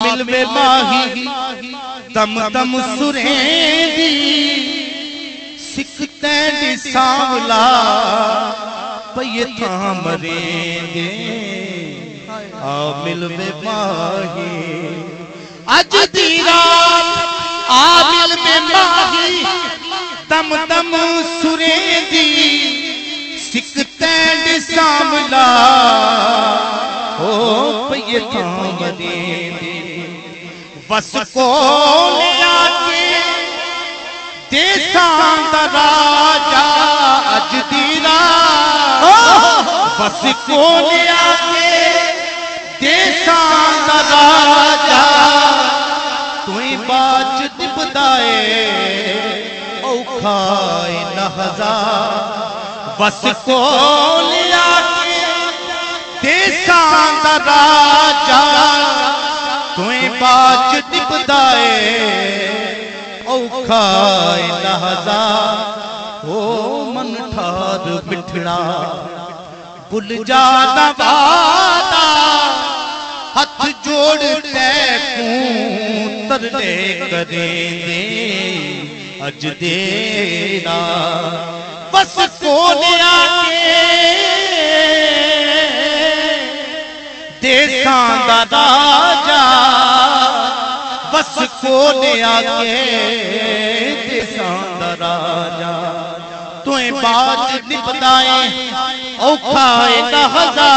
مل میں ماہی دم دم سریں دی سکھتیں دی ساملا پئی تھا مریں دے مل میں ماہی اج دی رات مل میں ماہی دم دم سریں دی سکھتیں دی ساملا پئی تھا مریں دے بس کو لیا کے دیسان دا راجہ اج دی رات بس کو لیا کے دیسان دا راجہ تویں باج دبدائے اوکھائے لحظہ بس کو لیا کے دیسان دا راجہ تویں باج دبدائے اوکھائے لحظہ من ٹھار بٹھڑا بھل جانا وعدہ ہاتھ جوڑتے کوں ترلے کریں دے اج دینا بس کو لیا کے دیسان دا راجہ بس کو لیا کے دیسان دا راجہ تویں باج نبدائیں اوکھائے لحظہ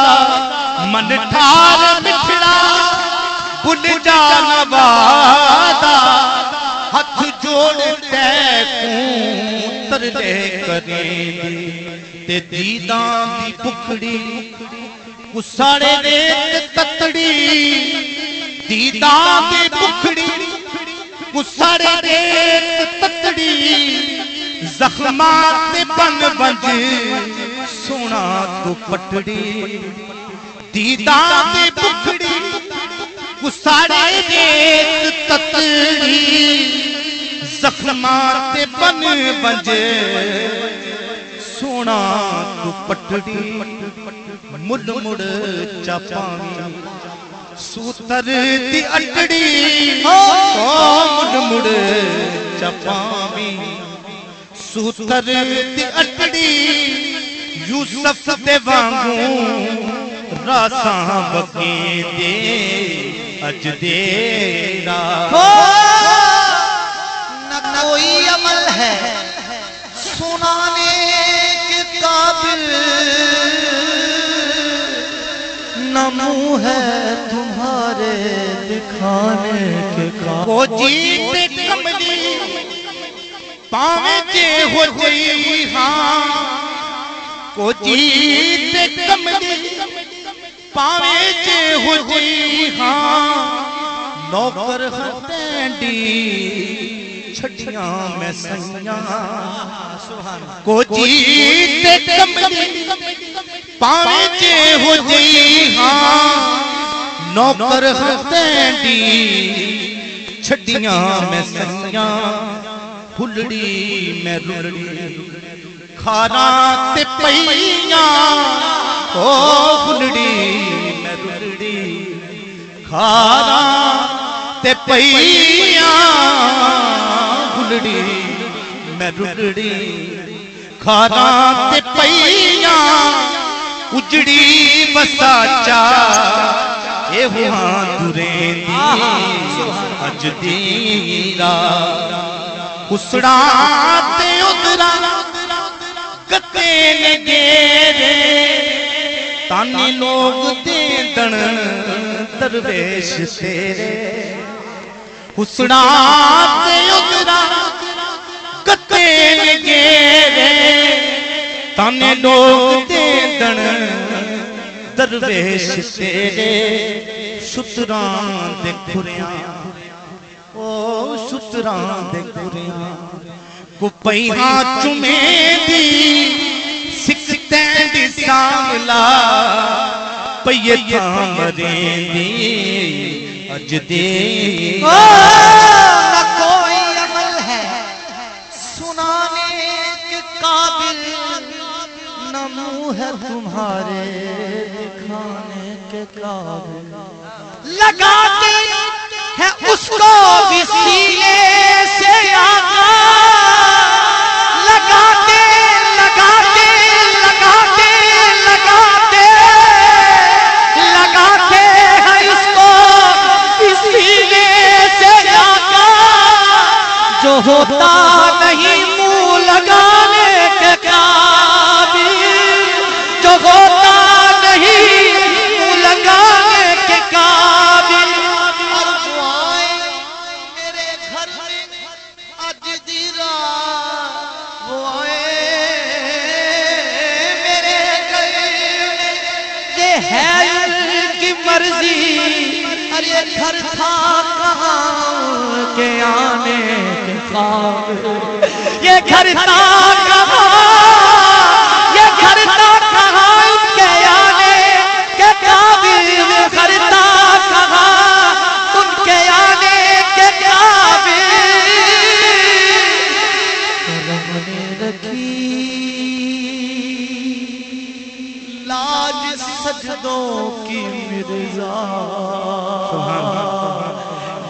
من ٹھار بٹھڑا بھل جانا وعدہ ہاتھ جوڑتے کوں ترلے کریں تے دیدان دی بکھڑی کساڑے ریت تتڑی دیدان دی بکھڑی کساڑے ریت تتڑی زخمات بن بنج سونا تو پٹڑی دیدان دی بکھڑی کساڑے ریت تتڑی زخمات بن بنج سونا تو پٹڑی مڑ مڑ چاپاوی سوتر دی اٹڑی مڑ مڑ چاپاوی سوتر دی اٹڑی یوسف دے وانگوں راساں بکیں دے اج دیرا نہ کوئی عمل ہے سنانے کے قابل نہ منہ ہے تمہارے دکھانے کے قابل وہ جیت کملی پاویں جے ہو جئی ہاں کو جیت کملی پاویں جے ہو جئی ہاں نوکر ہتینڈی چھٹیاں میں سیاں کو جیت کملی پاویں جے ہو جئی ہاں نوکر ہتینڈی چھٹیاں میں سیاں پھلڑی میں رلڑی کھاراں تے پئیاں پھلڑی میں رلڑی کھاراں تے پئیاں پھلڑی میں رلڑی کھاراں تے پئیاں اجڑی وساچا اے وہاں دریں دی اج دیرا کسڑا تے ادرا کتے نگیرے تانی لوگ دیندن درویش تیرے کسڑا تے ادرا کتے نگیرے تانی لوگ دیندن درویش تیرے شتران دے کھریاں شتران دے کھریاں کو پئیاں چمیں دی سکھتیں دی ساملا پئی تھا مریں دی اج دے نہ کوئی عمل ہے سنانے کے قابل نہ منہ ہے تمہارے دکھانے کے قابل لگاتے جو ہوتا نہیں منہ لگانے کے قابل، جو ہوتا نہیں منہ لگانے کے قابل، اور وہ آئے میرے گھر میں آج دی رات، وہ آئے میرے گھر میں، یہ ہے ان کی مرضی، اور یہ گھر تھا کہاں کے آنے کے قابل، یہ گھر تھا کہاں، یہ گھر تھا کہاں ان کے آنے کے قابل، یہ گھر تھا کہاں ان کے آنے کے قابل، کرم نے رکھی لاج سجدوں کی مرزا،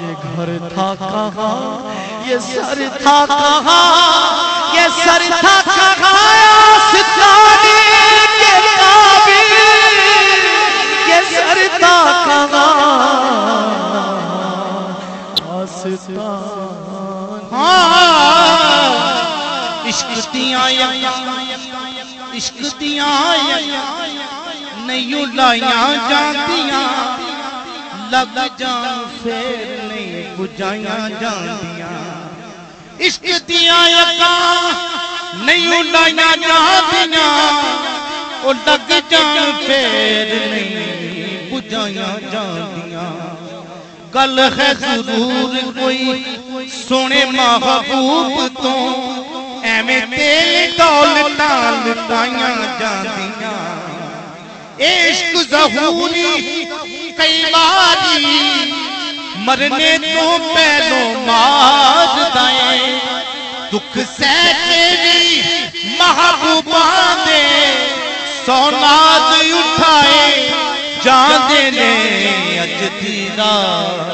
یہ گھر تھا کہاں، یہ سر تھا کہاں، یہ سر تھا کہاں آستانے کے قابل، یہ سر تھا کہاں آستانے، عشق دیاں عشق دیاں نہیں لائیاں جاندیاں، لگ جان پھر نہیں بجائیاں جاندیاں، عشق دیاں یکاں نہیں لائیاں جاندیاں، اور لگ جان پھر نہیں بجائیاں جاندیاں، گل ہے ضرور کوئی سونے محبوب تو ایویں تیل دولتاں لٹائیاں جاندیاں، عشق ظہوری کئی باری مرنے تو پہلو مار دائیں، دکھ سہتے بھی محبوباں دے سوناد اٹھائے جان دینے اج دی رات،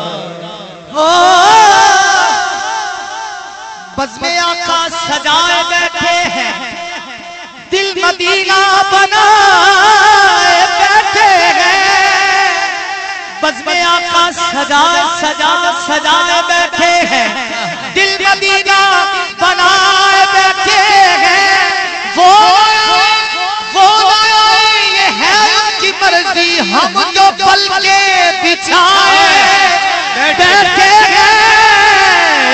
بزم آقا سجائے بیٹھے ہیں، دل مدینہ بنائے بیٹھے ہیں، بزم آقا سجائے بیٹھے ہیں، دل مدینہ بنائے بیٹھے ہیں، وہ یہ ہے ان کی مرضی، ہم جو پل کے بچھائے بیٹھے ہیں،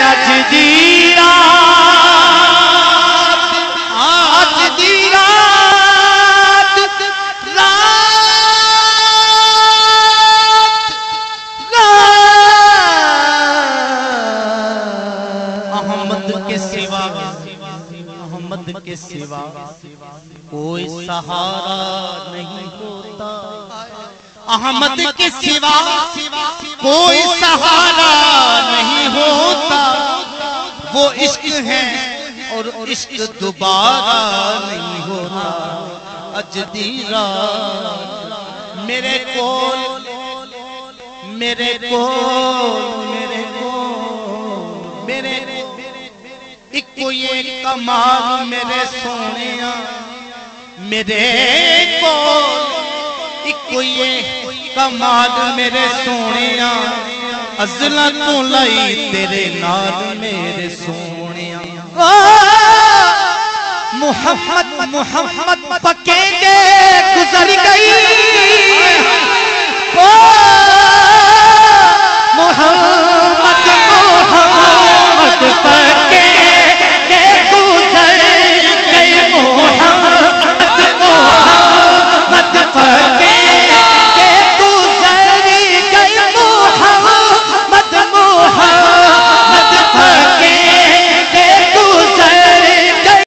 آج دی رات، آج دی رات، احمد کے سوا، احمد کے سوا کوئی سہارا نہیں ہوتا، احمد کے سوا کوئی سہارا نہیں ہوتا، وہ عشق ہے اور عشق دوبارہ نہیں ہوتا، اج دی رات میرے کول، میرے کول، میرے کول، میرے ایک یہ کمال میرے سونیاں، میرے کول ایک یہ کمال میرے سونیاں، ازلاں تو لائی تیرے نال میرے سونیاں، محمد محمد پکے